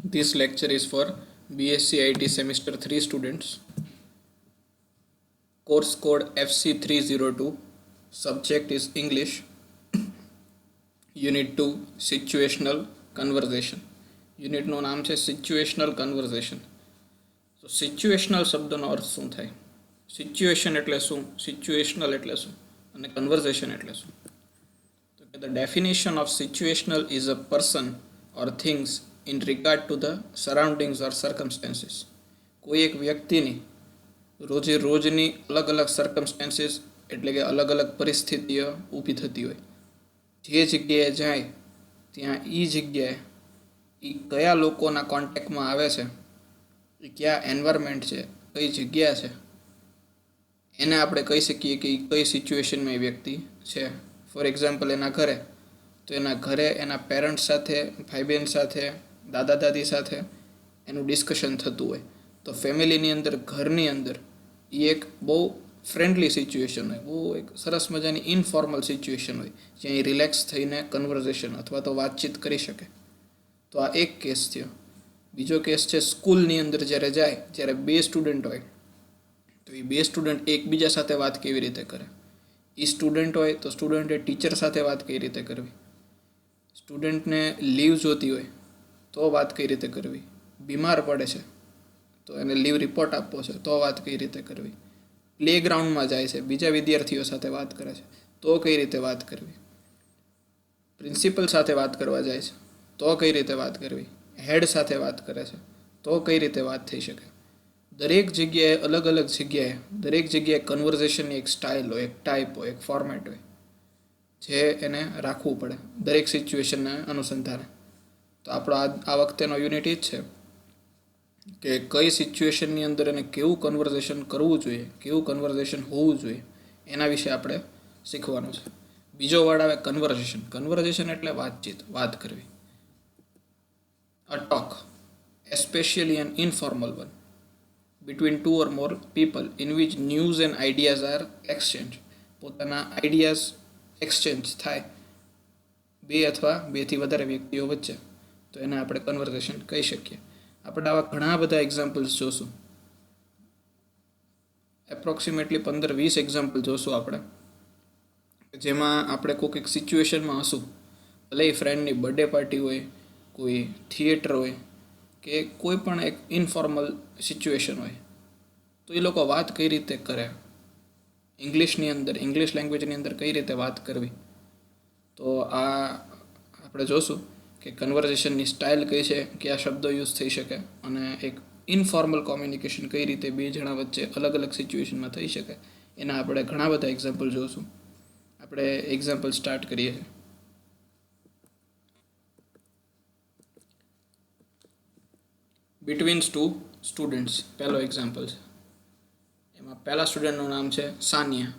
This lecture is for BSc IT Semester 3 students. Course code FC302. Subject is English. Unit 2 Situational Conversation. યુનિટનું નામ છે situational conversion. તો situational શબ્દનો અર્થ શું થાય? સિચ્યુએશન એટલે શું, સિચ્યુએશનલ એટલે શું અને કન્વર્ઝેશન એટલે શું? તો કે the definition of situational is a person or things in regard to the surroundings or circumstances. કોઈ એક વ્યક્તિની રોજે રોજની અલગ અલગ સર્કમસ્ટેન્સીસ એટલે કે અલગ અલગ પરિસ્થિતિઓ ઊભી થતી હોય, જે જગ્યાએ જાય ત્યાં એ જગ્યાએ એ કયા લોકોના કોન્ટેક્ટમાં આવે છે, એ કયા એન્વાયરમેન્ટ છે, કઈ જગ્યા છે, એને આપણે કહી શકીએ કે એ કઈ સિચ્યુએશનમાં એ વ્યક્તિ છે. ફોર એક્ઝામ્પલ એના ઘરે, તો એના ઘરે એના પેરેન્ટ્સ સાથે, ભાઈ બહેન સાથે, દાદા દાદી સાથે એનું ડિસ્કશન થતું હોય, તો ફેમિલીની અંદર, ઘરની અંદર એ એક બહુ ફ્રેન્ડલી સિચ્યુએશન હોય, બહુ એક સરસ મજાની ઇનફોર્મલ સિચ્યુએશન હોય, જ્યાં એ રિલેક્સ થઈને કન્વર્ઝેશન અથવા તો વાતચીત કરી શકે. તો આ એક કેસ થયો. બીજો કેસ છે સ્કૂલની અંદર જ્યારે જાય, જ્યારે બે સ્ટુડન્ટ હોય, તો એ બે સ્ટુડન્ટ એકબીજા સાથે વાત કેવી રીતે કરે. એ સ્ટુડન્ટ હોય તો સ્ટુડન્ટે ટીચર સાથે વાત કઈ રીતે કરવી, સ્ટુડન્ટને લીવ જોતી હોય તો વાત કઈ રીતે કરવી, બીમાર પડે છે તો એને લીવ રિપોર્ટ આપવો છે તો વાત કઈ રીતે કરવી, પ્લેગ્રાઉન્ડમાં જાય છે, બીજા વિદ્યાર્થીઓ સાથે વાત કરે છે તો કઈ રીતે વાત કરવી, પ્રિન્સિપલ સાથે વાત કરવા જાય છે તો કઈ રીતે વાત કરવી, હેડ સાથે વાત કરે છે તો કઈ રીતે વાત થઈ શકે. દરેક જગ્યાએ, અલગ અલગ જગ્યાએ, દરેક જગ્યાએ કન્વર્ઝેશનની એક સ્ટાઇલ હોય, એક ટાઈપ હોય, એક ફોર્મેટ હોય, જે એને રાખવું પડે દરેક સિચ્યુએશનને અનુસંધાને. તો આપણો આ વખતેનો યુનિટ એ જ છે કે કઈ સિચ્યુએશનની અંદર એને કેવું કન્વર્ઝેશન કરવું જોઈએ, કેવું કન્વર્ઝેશન હોવું જોઈએ, એના વિશે આપણે શીખવાનું છે. બીજો વર્ડ આવે કન્વર્ઝેશન. કન્વર્ઝેશન એટલે વાતચીત, વાત કરવી. A talk, especially an informal one, between two or more people in which news and ideas are exchanged. પોતાના આઈડિયાઝ એક્સચેન્જ થાય બે અથવા બેથી વધારે વ્યક્તિઓ વચ્ચે, તો એને આપણે કન્વર્ઝેશન કહી શકીએ. આપણે આવા ઘણા બધા એક્ઝામ્પલ્સ જોશું, એપ્રોક્સિમેટલી 15-20 એક્ઝામ્પલ જોશું આપણે, જેમાં આપણે કોઈક એક સિચ્યુએશનમાં હશું, ભલે એ ફ્રેન્ડની બર્થડે પાર્ટી હોય, કોઈ થિયેટર હોય, કે કોઈ પણ એક ઇનફોર્મલ સિચ્યુએશન હોય, તો એ લોકો વાત કઈ રીતે કરે, ઇંગ્લિશની અંદર, ઇંગ્લિશ લેંગ્વેજની અંદર કઈ રીતે વાત કરવી. તો આ આપણે જોશું કે કન્વર્ઝેશનની સ્ટાઇલ કઈ છે, કયા શબ્દો યુઝ થઈ શકે, અને એક ઇનફોર્મલ કોમ્યુનિકેશન કઈ રીતે બે જણા વચ્ચે અલગ અલગ સિચ્યુએશનમાં થઈ શકે, એના આપણે ઘણા બધા એક્ઝામ્પલ જોશું. આપણે એક્ઝામ્પલ સ્ટાર્ટ કરીએ છીએ. બિટવીન્સ ટુ સ્ટુડન્ટ્સ પહેલો એક્ઝામ્પલ છે. એમાં પહેલા સ્ટુડન્ટનું નામ છે Sania.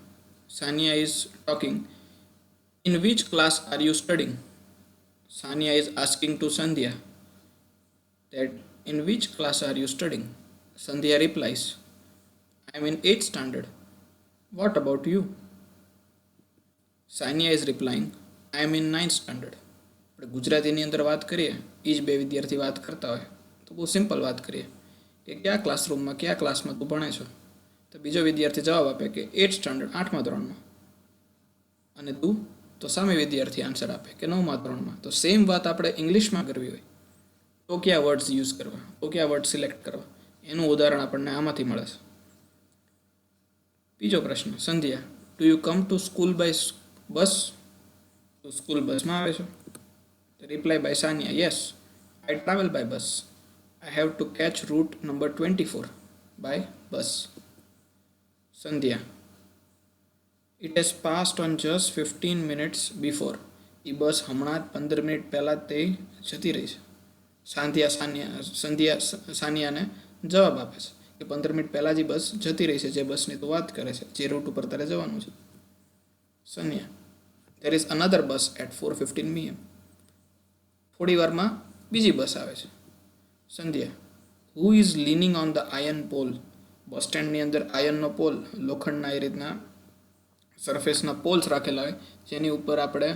Sania is talking. In which class are you studying? Sania is asking to Sandhya that in which class are you studying? Sandhya replies, I am in 8th standard. What about you? Sanya is replying, I am in 9th standard. આપણે ગુજરાતીની અંદર વાત કરીએ, એ જ બે વિદ્યાર્થી વાત કરતા હોય તો બહુ સિમ્પલ વાત કરીએ કે કયા ક્લાસરૂમમાં, કયા ક્લાસમાં તું ભણે છો? તો બીજો વિદ્યાર્થી જવાબ આપે કે 8th સ્ટાન્ડર્ડ, 8મા ધોરણમાં. અને તું? તો સામે વિદ્યાર્થી આન્સર આપે કે 9મા ધોરણમાં. તો સેમ વાત આપણે ઇંગ્લિશમાં કરવી હોય તો કયા વર્ડ્સ યુઝ કરવા, તો કયા વર્ડ સિલેક્ટ કરવા, એનું ઉદાહરણ આપણને આમાંથી મળે છે. બીજો પ્રશ્ન, Sandhya, do you come to school by bus? તો સ્કૂલ બસમાં આવે છે? Reply by Sania, yes, I travel by bus. I have to catch route number 24 by bus. Sandhya, it has passed on just 15 minutes before. એ બસ હમણાં જ 15 minute પહેલાં તે જતી રહી છે. સાનિયાને જવાબ આપે છે કે 15 મિનિટ પહેલાં જ બસ જતી રહી છે, જે બસની તો વાત કરે છે, જે રૂટ ઉપર તારે જવાનું છે. Saniya, there is another bus at 4:15 PM. થોડી વારમાં બીજી બસ આવે છે. સંધ્યા, who is leaning on the iron pole? બસ સ્ટેન્ડની અંદર આયનનો પોલ, લોખંડના એ રીતના સરફેસના પોલ્સ રાખેલા હોય, જેની ઉપર આપણે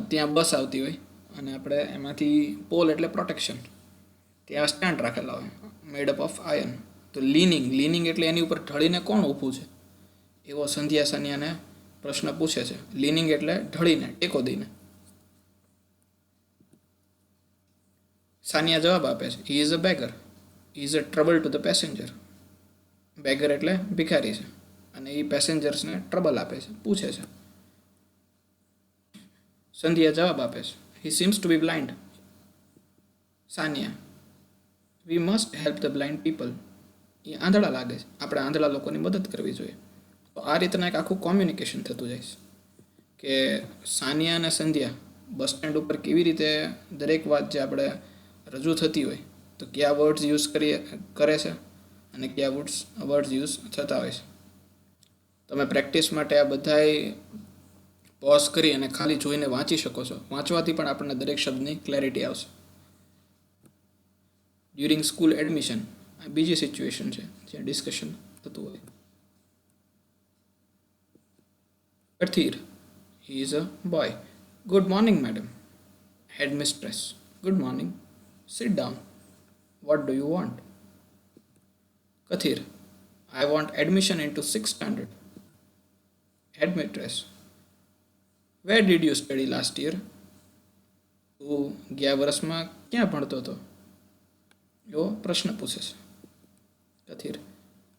ત્યાં બસ આવતી હોય અને આપણે એમાંથી પોલ એટલે પ્રોટેક્શન, ત્યાં સ્ટેન્ડ રાખેલા હોય મેડ અપ ઓફ આયર્ન. તો લીનિંગ એટલે એની ઉપર ઢળીને કોણ ઊભું છે એવો સંધ્યા સાનિયાને પ્રશ્ન પૂછે છે. લીનિંગ એટલે ઢળીને, ટેકો દઈને. સાનિયા જવાબ આપે છે, he is a beggar, he is a trouble to the passenger. Beggar એટલે ભિખારી છે અને એ પેસેન્જર્સને ટ્રબલ આપે છે, પૂછે છે. સંધ્યા જવાબ આપે છે, he seems to be blind. Sania, we must help the blind people. એ આંધળા લાગે છે, આપણે આંધળા લોકોની મદદ કરવી જોઈએ. તો આ રીતના એક આખું કોમ્યુનિકેશન થતું જાય છે કે સાનિયા અને સંધ્યા બસ સ્ટેન્ડ ઉપર કેવી રીતે દરેક વાત જે આપણે રજૂ થતી હોય તો કયા વર્ડ્સ યુઝ કરે છે અને કયા વર્ડ્સ યુઝ થતા હોય છે. તમે પ્રેક્ટિસ માટે આ બધાય પોઝ કરી અને ખાલી જોઈને વાંચી શકો છો. વાંચવાથી પણ આપણને દરેક શબ્દની ક્લેરિટી આવશે. ડ્યુરિંગ સ્કૂલ એડમિશન આ બીજી સિચ્યુએશન છે જ્યાં ડિસ્કશન થતું હોય. Kathir, he is a boy. Good morning, madam. Headmistress, good morning. Sit down. What do you want? Kathir, I want admission into 6th standard. Headmistress, where did you study last year? તું ગયા વર્ષમાં ક્યાં ભણતો હતો એવો પ્રશ્ન પૂછે છે. Kathir,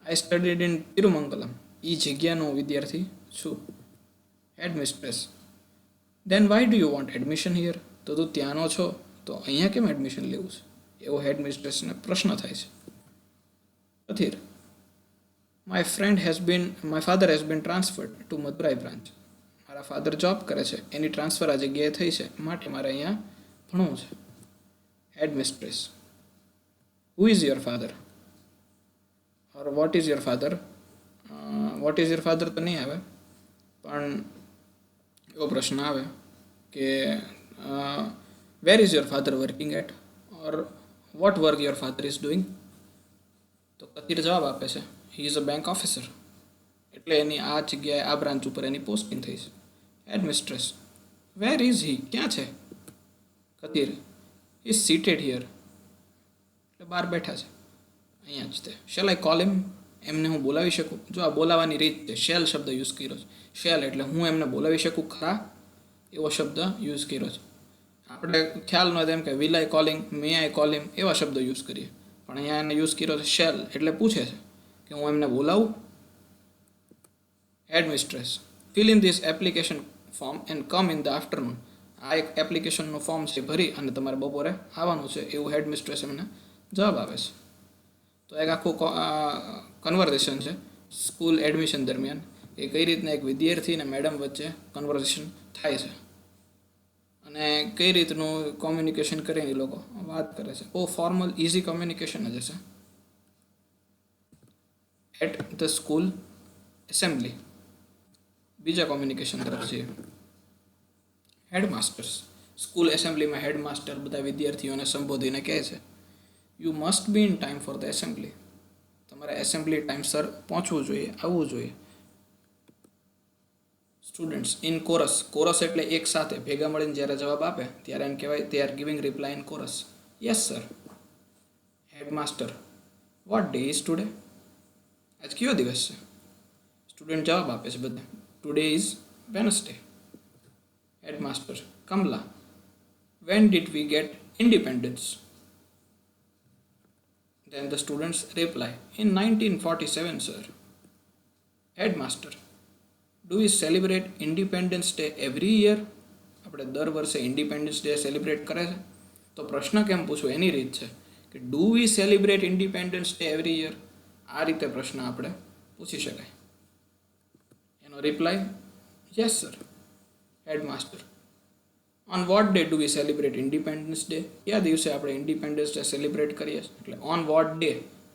I studied in તિરુમંગલમ. એ જગ્યાનો વિદ્યાર્થી છું. Headmistress, then why do you want admission here? તો તું ત્યાંનો છો તો અહીંયા કેમ એડમિશન લેવું છે એવો હેડમિસ્ટ્રેસને પ્રશ્ન થાય છે. Kathir, my father has been transferred to Madurai branch. મારા ફાધર જોબ કરે છે, એની ટ્રાન્સફર આ જગ્યાએ થઈ છે, માટે મારે અહીંયા ભણવું છે. હેડમિસ્ટ્રેસ, who is your father? or what is your father? what is your father તો નહીં આવે, પણ એવો પ્રશ્ન આવે કે where is your father working at or what work your father is doing. તો કથિર જવાબ આપે છે, he is a bank officer. એટલે એની આ જગ્યાએ આ બ્રાન્ચ ઉપર એની પોસ્ટિંગ થઈ છે. હેડમિસ્ટ્રેસ, વેર ઇઝ હી? ક્યાં છે? Kathir, he is સીટેડ here. એટલે બહાર બેઠા છે, અહીંયા જ તે. શેલ આઈ કોલ હિમ? એમને હું બોલાવી શકું? જો આ બોલાવાની રીત છે, શેલ શબ્દ યુઝ કર્યો છે. શેલ એટલે હું એમને બોલાવી શકું ખરા એવો શબ્દ યુઝ કર્યો છે. આપણે ખ્યાલ ન હોય એમ કે will I calling, May I calling એવા શબ્દો યુઝ કરીએ, પણ અહીંયા એને યુઝ કર્યો છે શેલ એટલે પૂછે છે કે હું એમને બોલાવું. Headmistress, fill in this application form and come in the afternoon. આ એક એપ્લિકેશનનું ફોર્મ છે, ભરી અને તમારે બપોરે આવવાનું છે એવું હેડમિસ્ટ્રેસ એમને જવાબ આપે છે. તો એક આખું કન્વર્ઝેશન છે સ્કૂલ એડમિશન દરમિયાન એ કઈ રીતના એક વિદ્યાર્થી અને મેડમ વચ્ચે કન્વર્ઝેશન થાય છે અને કઈ રીતનું કોમ્યુનિકેશન કરીને એ લોકો વાત કરે છે. બહુ ફોર્મલ ઇઝી કોમ્યુનિકેશન જ હશે. એટ ધ સ્કૂલ એસેમ્બલી બીજા કોમ્યુનિકેશન તરફ છે. હેડમાસ્ટર્સ, સ્કૂલ એસેમ્બલીમાં હેડમાસ્ટર બધા વિદ્યાર્થીઓને સંબોધીને કહે છે, you must be in time for the assembly. તમારે એસેમ્બલી ટાઈમસર પહોંચવું જોઈએ, આવવું જોઈએ. સ્ટુડન્ટ્સ ઇન કોરસ, કોરસ એટલે એક સાથે ભેગા મળીને જ્યારે જવાબ આપે ત્યારે એમ કહેવાય they are giving reply in chorus. Yes sir. Headmaster, what day is today? આજ કયો દિવસ છે? સ્ટુડન્ટ જવાબ આપે છે બધા, today is Wednesday. Headmaster, Kamala, when did we get independence? Then the students reply, in 1947, sir. Headmaster, do we celebrate Independence Day every year? આપણે દર વર્ષે ઇન્ડિપેન્ડન્સ ડે સેલિબ્રેટ કરે છે. તો પ્રશ્ન કેમ પૂછવો એની રીત છે કે do we celebrate independence day every year? આ રીતે પ્રશ્ન આપણે પૂછી શકાય. એનો reply, yes sir. Headmaster, on vote day do we celebrate independence day? કયા દિવસે આપણે ઇન્ડિપેન્ડન્સ ડે સેલિબ્રેટ કરીએ છીએ? એટલે ઓન વોટ ડે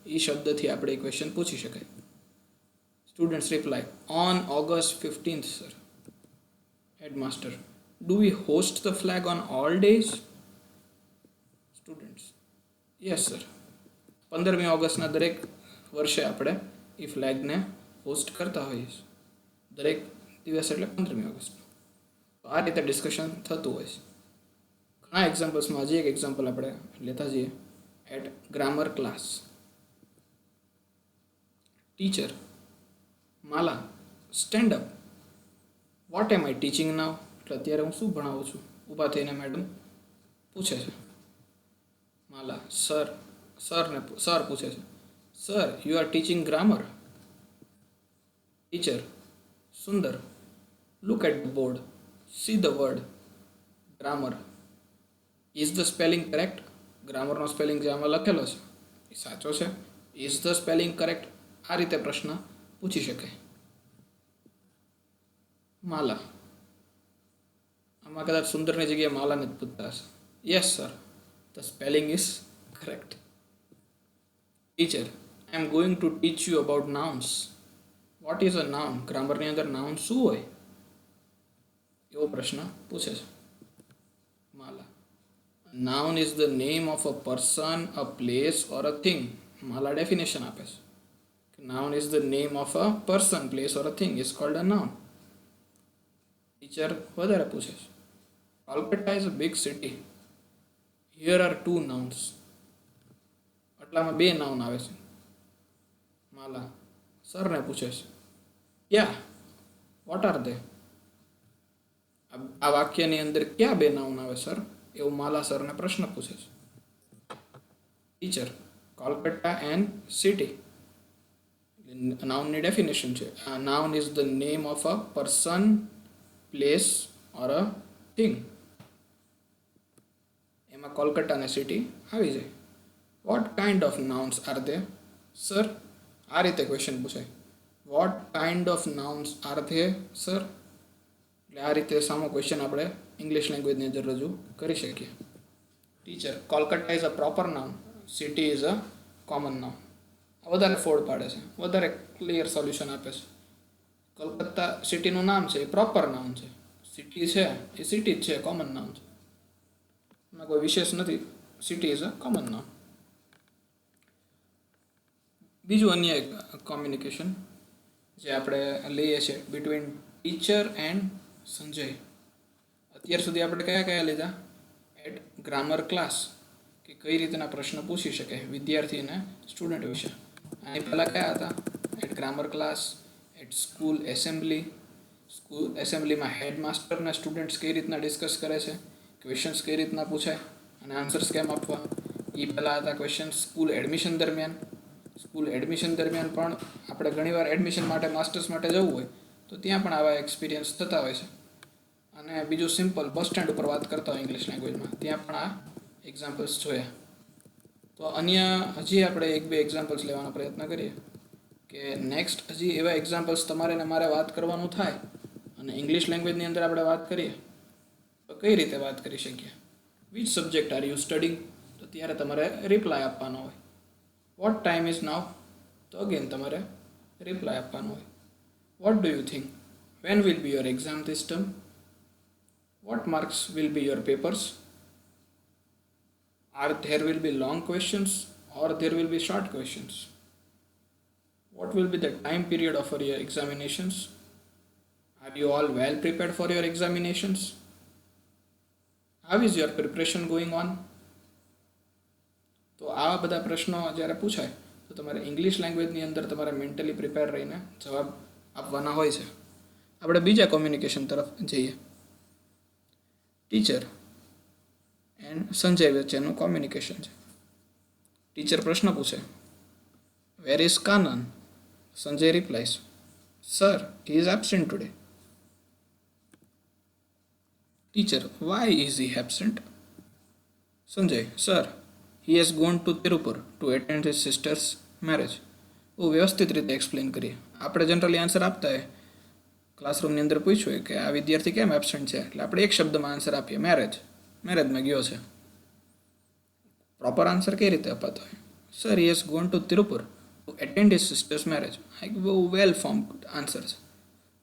એ શબ્દથી આપણે એ ક્વેશ્ચન પૂછી શકાય. Students reply, on August 15th sir. Headmaster, do we host the flag on all days? Students, yes sir. 15મી ઓગસ્ટના દરેક વર્ષે આપણે એ ફ્લેગને હોસ્ટ કરતા હોઈએ છીએ. દરેક દિવસ એટલે 15મી ઓગસ્ટ. આ રીતે ડિસ્કશન થતું હોય છે. ઘણા એક્ઝામ્પલ્સમાં હજી એક એક્ઝામ્પલ આપણે લેતા જઈએ. at grammar class. Teacher, Mala, stand up. What am I teaching now? એટલે અત્યારે હું શું ભણાવું છું? ઊભા થઈને મેડમ પૂછે છે. માલા, સર પૂછે છે. Sir, you are teaching grammar. Teacher, Sundar, look at the board. See the word grammar. Is the spelling correct? ગ્રામરનો સ્પેલિંગ જે આમાં લખેલો છે એ સાચો છે. Is the spelling correct? આ રીતે પ્રશ્ન પૂછી શકાય. માલા, આમાં કદાચ સુંદરની જગ્યાએ માલાને જ પૂછતા હશે. Yes sir, the spelling is correct. Teacher, I am going to teach you about nouns. What is a noun? ગ્રામરની અંદર નાઉન શું હોય? એવો પ્રશ્ન પૂછે છે. Mala, noun is the name of a person, a place or a thing. Mala definition આપે છે. Noun is the name of a person, place or a thing is called a noun. Teacher વધારે પૂછે છે. Kolkata is a big city. Here are 2 nouns. આટલામાં 2 noun આવે છે. માલા સરને પૂછે છે. ક્યાં? What are they? આ વાક્યની અંદર ક્યાં 2 નાઉન આવે સર? એવું માલા સરને પ્રશ્ન પૂછે છે. Teacher, Kolkata and city. નાઉનની ડેફિનેશન છે. Noun is the name of a person, place or a thing. એમાં કોલકાતા અને સિટી આવી જાય. What kind of nouns are they? Sir, આ રીતે ક્વેશ્ચન પૂછાય. What kind of nouns are they sir? એટલે આ રીતે સામો ક્વેશ્ચન આપણે ઇંગ્લિશ લેંગ્વેજની અંદર રજૂ કરી શકીએ. Teacher, Kolkata is a proper noun, city is a common noun. આ વધારે ફોડ પાડે છે, વધારે ક્લિયર સોલ્યુશન આપે છે. કોલકાતા સિટીનું નામ છે એ પ્રોપર નાઉન છે. સિટી છે એ સિટી જ છે, કોમન નાઉન છે. એમાં કોઈ વિશેષ નથી. City is a common noun. બીજું અન્ય એક કોમ્યુનિકેશન જે આપણે લઈએ છીએ બિટવીન ટીચર એન્ડ સંજય. અત્યાર સુધી આપણે કયા લીધા? એટ ગ્રામર ક્લાસ, કે કઈ રીતના પ્રશ્ન પૂછી શકે વિદ્યાર્થી અને સ્ટુડન્ટ વિશે. આની પહેલાં કયા હતા? At grammar class, at school assembly. School એસેમ્બલીમાં હેડમાસ્ટર અને સ્ટુડન્ટ્સ કઈ રીતના ડિસ્કસ કરે છે, ક્વેશ્ચન્સ કઈ રીતના પૂછાય અને આન્સર્સ કેમ આપવા. એ પહેલાં હતા ક્વેશ્ચન્સ સ્કૂલ એડમિશન દરમિયાન. સ્કૂલ એડમિશન દરમિયાન પણ આપણે ઘણીવાર એડમિશન માટે, માસ્ટર્સ માટે જવું હોય તો ત્યાં પણ આવા એક્સપિરિયન્સ થતા હોય છે. અને બીજું સિમ્પલ બસ સ્ટેન્ડ ઉપર વાત કરતા હોય ઇંગ્લિશ લેંગ્વેજમાં, ત્યાં પણ આ એક્ઝામ્પલ્સ જોયા. તો અન્ય હજી આપણે 1-2 એક્ઝામ્પલ્સ લેવાનો પ્રયત્ન કરીએ કે નેક્સ્ટ હજી એવા એક્ઝામ્પલ્સ તમારે ને મારે વાત કરવાનું થાય અને ઇંગ્લિશ લેંગ્વેજની અંદર આપણે વાત કરીએ તો કઈ રીતે વાત કરી શકીએ. Which subject are you studying? તો ત્યારે તમારે રિપ્લાય આપવાનો હોય. What time is now? તો અગેન તમારે રિપ્લાય આપવાનો હોય. What do you think? When will be your exam this term? What marks will be your papers? There will be long questions or there will be short questions? What will be the time period of your examinations? Are you all well prepared for your examinations? How is your preparation going on? તો આવા બધા પ્રશ્નો જ્યારે પૂછાય તો તમારે English લેંગ્વેજની અંદર તમારે મેન્ટલી પ્રિપેર રહીને જવાબ આપવાના હોય છે. આપણે બીજા કોમ્યુનિકેશન તરફ જઈએ. ટીચર એન્ડ સંજય વચ્ચેનું કોમ્યુનિકેશન છે. ટીચર પ્રશ્ન પૂછે, where is Kanan? Sanjay replies, sir, he is absent today. Teacher, why is he absent? Sanjay, sir, he has gone to Tiruppur to attend his sister's marriage. બહુ વ્યવસ્થિત રીતે એક્સપ્લેન કરીએ. આપણે જનરલી આન્સર આપતા હોય, ક્લાસરૂમની અંદર પૂછ્યું હોય કે આ વિદ્યાર્થી કેમ એબસેન્ટ છે, એટલે આપણે એક શબ્દમાં આન્સર આપીએ, મેરેજમાં ગયો છે. પ્રોપર આન્સર કઈ રીતે અપાતો હોય? Sir, he has gone to Tiruppur to attend his sister's marriage. આ એક બહુ વેલ ફોર્મ આન્સર છે.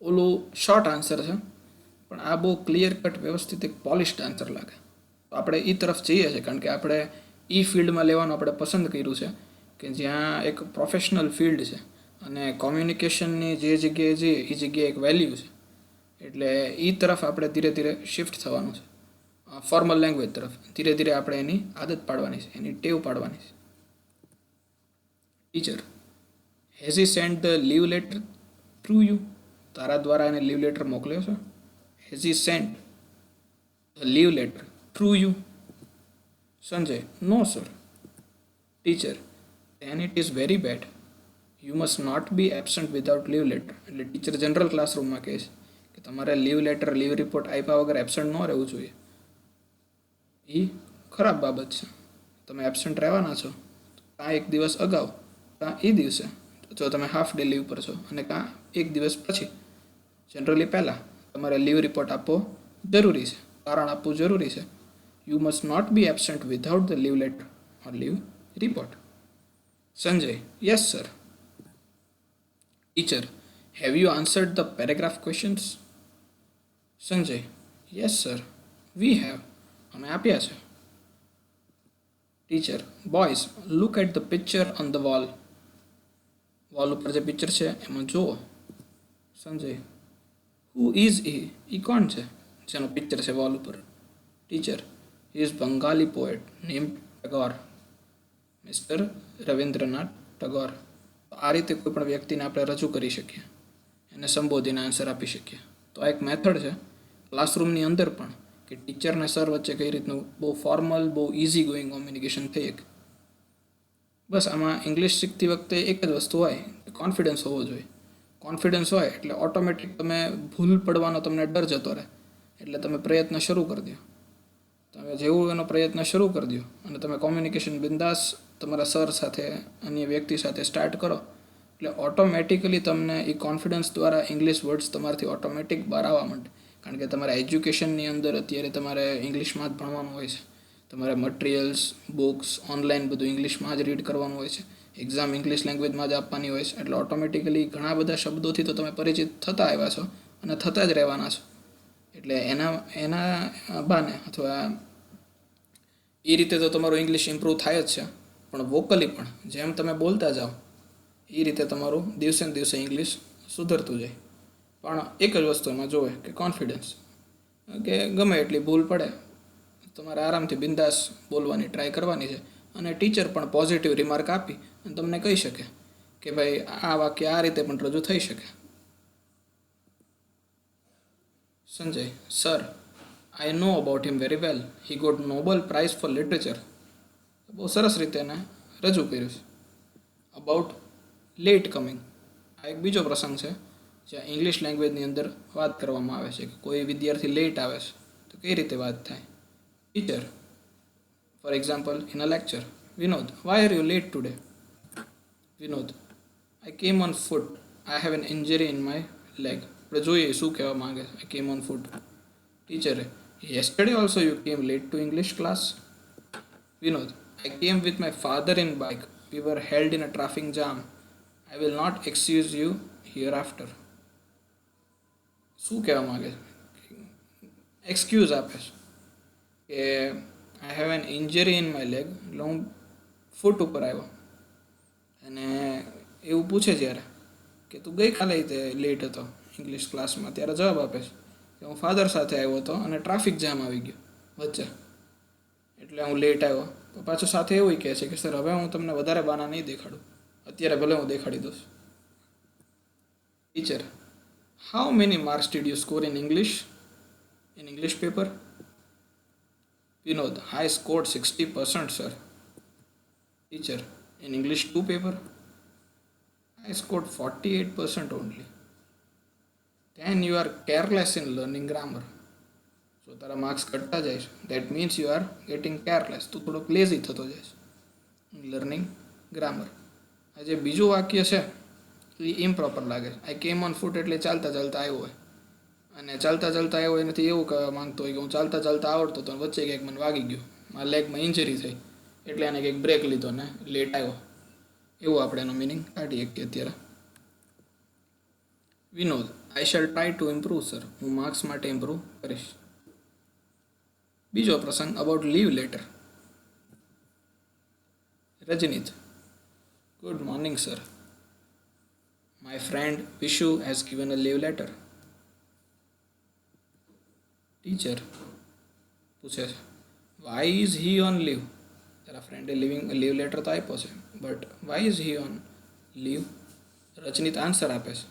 ઓલું શોર્ટ આન્સર છે, પણ આ બહુ ક્લિયર કટ, વ્યવસ્થિત, એક પોલિશ્ડ આન્સર લાગે. તો આપણે એ તરફ જઈએ છીએ કારણ કે આપણે એ ફિલ્ડમાં લેવાનું આપણે પસંદ કર્યું છે કે જ્યાં એક પ્રોફેશનલ ફિલ્ડ છે અને કોમ્યુનિકેશનની જે જગ્યાએ જઈએ એ જગ્યાએ એક વેલ્યુ છે. એટલે એ તરફ આપણે ધીરે ધીરે શિફ્ટ થવાનું છે. ફોર્મલ લેંગ્વેજ તરફ ધીરે ધીરે આપણે એની આદત પાડવાની છે, એની ટેવ પાડવાની છે. Teacher, has he send the leave letter through you? તારા દ્વારા એને લીવ લેટર મોકલ્યો છે? Has he send the leave letter through you? Sanjay, no sir. Teacher, then it is very bad. You must not be absent without leave letter. એટલે teacher general ક્લાસરૂમમાં કહે છે કે તમારે લીવ લેટર, લીવ રિપોર્ટ આપ્યા વગર absent ન રહેવું જોઈએ. એ ખરાબ બાબત છે. તમે એબસન્ટ રહેવાના છો કાં એક દિવસ અગાઉ કાં એ દિવસે, જો તમે હાફ ડે લીવ પર છો, અને કાં એક દિવસ પછી, જનરલી પહેલાં તમારે લીવ રિપોર્ટ આપવો જરૂરી છે, કારણ આપવું જરૂરી છે. You must not be absent without the leave letter or leave report. Sanjay, yes sir. Teacher, have you answered the paragraph questions? Sanjay, yes sir, we have. અમે આપ્યા છે. Teacher, boys look at the picture on the wall. Wall ઉપર જે picture છે એમાં જુઓ. Sanjay, who is એ કોણ છે જેનો પિક્ચર છે વોલ ઉપર? Teacher, he is Bengali poet named Tagore, mister Rabindranath Tagore. આ રીતે કોઈ પણ વ્યક્તિને આપણે રજૂ કરી શકીએ, એને સંબોધીને આન્સર આપી શકીએ. તો આ એક મેથડ છે ક્લાસરૂમની અંદર પણ, કે ટીચર ને સર વચ્ચે કઈ રીતનું બહુ ફોર્મલ, બહુ ઇઝી ગોઈંગ કોમ્યુનિકેશન થઈ શકે. બસ આમાં ઇંગ્લિશ શીખતી વખતે એક જ વસ્તુ હોય કે કોન્ફિડન્સ હોવો જોઈએ. કોન્ફિડન્સ હોય એટલે ઓટોમેટિક તમે ભૂલ પડવાનો તમને ડર જતો રહે, એટલે તમે પ્રયત્ન શરૂ કરી દો. તમે જેવું એનો પ્રયત્ન શરૂ કરી દો અને તમે કોમ્યુનિકેશન બિંદાસ તમારા સર સાથે, અન્ય વ્યક્તિ સાથે સ્ટાર્ટ કરો, એટલે ઓટોમેટિકલી તમને એ કોન્ફિડન્સ દ્વારા ઇંગ્લિશ વર્ડ્સ તમારાથી ઓટોમેટિક બહાર આવવા માંડે. કારણ કે તમારા એજ્યુકેશનની અંદર અત્યારે તમારે ઇંગ્લિશમાં જ ભણવાનું હોય છે. તમારે મટિરિયલ્સ, બુક્સ, ઓનલાઈન બધું ઇંગ્લિશમાં જ રીડ કરવાનું હોય છે. એક્ઝામ ઇંગ્લિશ લેંગ્વેજમાં જ આપવાની હોય છે. એટલે ઓટોમેટિકલી ઘણા બધા શબ્દોથી તો તમે પરિચિત થતા આવ્યા છો અને થતા જ રહેવાના છો. એટલે એના બાને અથવા એ રીતે તો તમારું ઇંગ્લિશ ઇમ્પ્રૂવ થાય જ છે. પણ વોકલી પણ જેમ તમે બોલતા જાઓ એ રીતે તમારું દિવસે ને દિવસે ઇંગ્લિશ સુધરતું જાય. પણ એક જ વસ્તુ એમાં જોવે કે કોન્ફિડન્સ, કે ગમે એટલી ભૂલ પડે તમારે આરામથી બિંદાસ બોલવાની ટ્રાય કરવાની છે. અને ટીચર પણ પોઝિટિવ રિમાર્ક આપી અને તમને કહી શકે કે ભાઈ આ વાક્ય આ રીતે પણ રજૂ થઈ શકે. Sanjay, sir, I know about him very well. He got Nobel prize for literature. બહુ સરસ રીતે એને રજૂ કર્યું છે. અબાઉટ લેટ કમિંગ, આ એક બીજો પ્રસંગ છે જ્યાં ઇંગ્લિશ લેંગ્વેજની અંદર વાત કરવામાં આવે છે કે કોઈ વિદ્યાર્થી લેટ આવે છે તો કઈ રીતે વાત થાય. Teacher, for example in a lecture, Vinod, why are you late today? Vinod, I came on foot. I have an injury in my leg. આપણે જોઈએ શું કહેવા માંગે છે. I came on foot. ટીચરે, yesterday also you came late to English class? Vinod, I came with my father in bike. We were held in a traffic jam. I will not excuse you hereafter. શું કહેવા માંગે છે? Excuse આપે છે કે I have an injury in my leg, એટલે હું ફૂટ ઉપર આવ્યો. અને એવું પૂછે જ્યારે કે તું ગઈકાલે તે લેટ હતો ઇંગ્લિશ ક્લાસમાં, ત્યારે જવાબ આપે છે કે હું ફાધર સાથે આવ્યો હતો અને ટ્રાફિક જામ આવી ગયો વચ્ચે, એટલે હું લેટ આવ્યો. તો પાછું સાથે એવું કહે છે કે સર હવે હું તમને વધારે બાના નહીં દેખાડું, અત્યારે ભલે હું દેખાડી દઉં. Teacher, how many marks did you score in English paper? Vinod, I scored 60%, sir. Teacher, in English 2 paper? I scored 48% only. Then you are careless in learning grammar. જો તારા માર્ક્સ ઘટતા જાય છે that means you are getting careless. તું થોડોક lazy થતો જાય છે લર્નિંગ ગ્રામર. આ જે બીજું વાક્ય છે એ ઇમ્પ્રોપર લાગે છે. આઈ કેમ ઓન ફૂટ એટલે ચાલતા ચાલતા આવ્યો હોય, અને ચાલતા ચાલતા આવ્યો એનાથી એવું કહેવા માંગતો હોય કે હું ચાલતા ચાલતા આવડતો હતો, વચ્ચે કંઈક મને વાગી ગયું, મારા લેગમાં ઇન્જરી થઈ એટલે એને કંઈક બ્રેક લીધો ને લેટ આવ્યો. એવું આપણે એનો મિનિંગ કાઢી શકીએ અત્યારે. Vinod, I shall try to improve sir. હું માર્ક્સ માટે ઇમ્પ્રૂવ કરીશ. બીજો પ્રસંગ about leave letter. Rajnit, good morning sir. My friend Vishu has given a leave letter. Teacher, પૂછે છે why is he on leave. તારા ફ્રેન્ડે લીવ લેટર તો આપ્યો છે, but why is he on leave? Rajnit answer આપે છે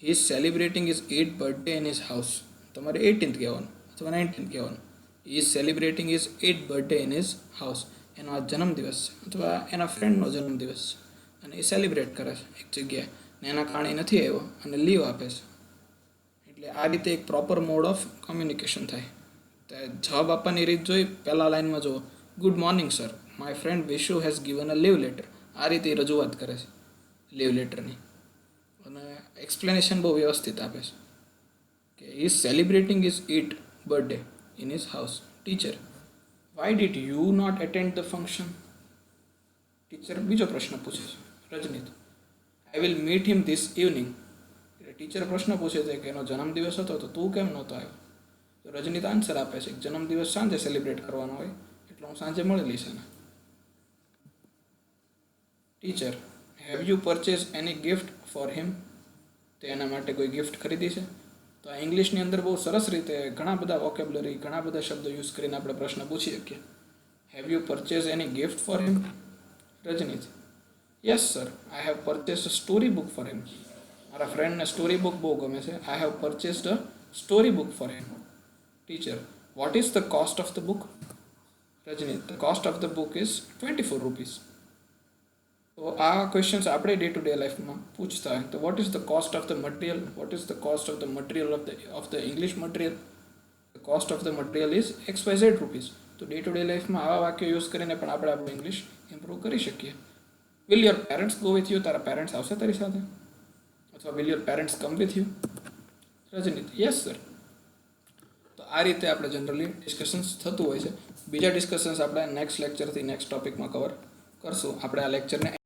he is celebrating is 8th birthday in his house. તમારે 18th કહેવાનું અથવા 19th કહેવાનું. હી is celebrating is 8th birthday in his house. એનો આ જન્મદિવસ છે અથવા એના ફ્રેન્ડનો જન્મદિવસ છે અને એ સેલિબ્રેટ કરે છે એક જગ્યાએ ને એના કારણે નથી આવ્યો અને લીવ આપે છે. એટલે આ રીતે એક પ્રોપર મોડ ઓફ કમ્યુનિકેશન થાય. તો જવાબ આપવાની રીત જોઈ પહેલા લાઇનમાં જુઓ, good morning sir, my friend Vishu has given a leave letter. આ રીતે રજૂઆત કરે છે લીવ લેટરની અને એક્સપ્લેનેશન બહુ વ્યવસ્થિત આપે છે કે is celebrating is 8th birthday in his house. Teacher, why did you not attend the function? Teacher બીજો પ્રશ્ન પૂછે છે Rajnit, I will meet him this evening. એટલે ટીચર પ્રશ્ન પૂછે છે કે એનો જન્મદિવસ હતો તો તું કેમ નહોતો આવ્યો? તો રજનીત આન્સર આપે છે કે જન્મદિવસ સાંજે સેલિબ્રેટ કરવાનો હોય એટલે હું સાંજે મળેલી છે ને. Teacher, have you purchase any gift for હિમ? તે એના માટે કોઈ ગિફ્ટ ખરીદી છે? તો આ ઇંગ્લિશની અંદર બહુ સરસ રીતે ઘણા બધા વોકેબ્યુલરી, ઘણા બધા શબ્દો યુઝ કરીને આપણે પ્રશ્ન પૂછી શકીએ. Have you purchase any gift for him? Rajnit, yes sir, I have purchase a story book for him. મારા ફ્રેન્ડને સ્ટોરી બુક બહુ ગમે છે. I have purchased a story book for him. Teacher, what is the cost of the book? Rajnit, the cost of the book is 24 rupees. તો આ questions આપણે day to day લાઈફમાં પૂછતા હોય તો vote is the cost of the material? Vote is the cost of the material of the English material? The cost of the material is XYZ rupees. તો day to day લાઈફમાં આવા વાક્યો use કરીને પણ આપણે આપણું ઇંગ્લિશ ઇમ્પ્રૂવ કરી શકીએ. Will your parents go with you? તારા પેરેન્ટ્સ આવશે તારી સાથે? અથવા will your parents come with you? Rajnit, yes sir. તો આ રીતે આપણે જનરલી ડિસ્કશન્સ થતું હોય છે. બીજા ડિસ્કશન્સ આપણે નેક્સ્ટ લેક્ચરથી નેક્સ્ટ ટોપિકમાં કવર કરશું. આપણે આ લેક્ચરને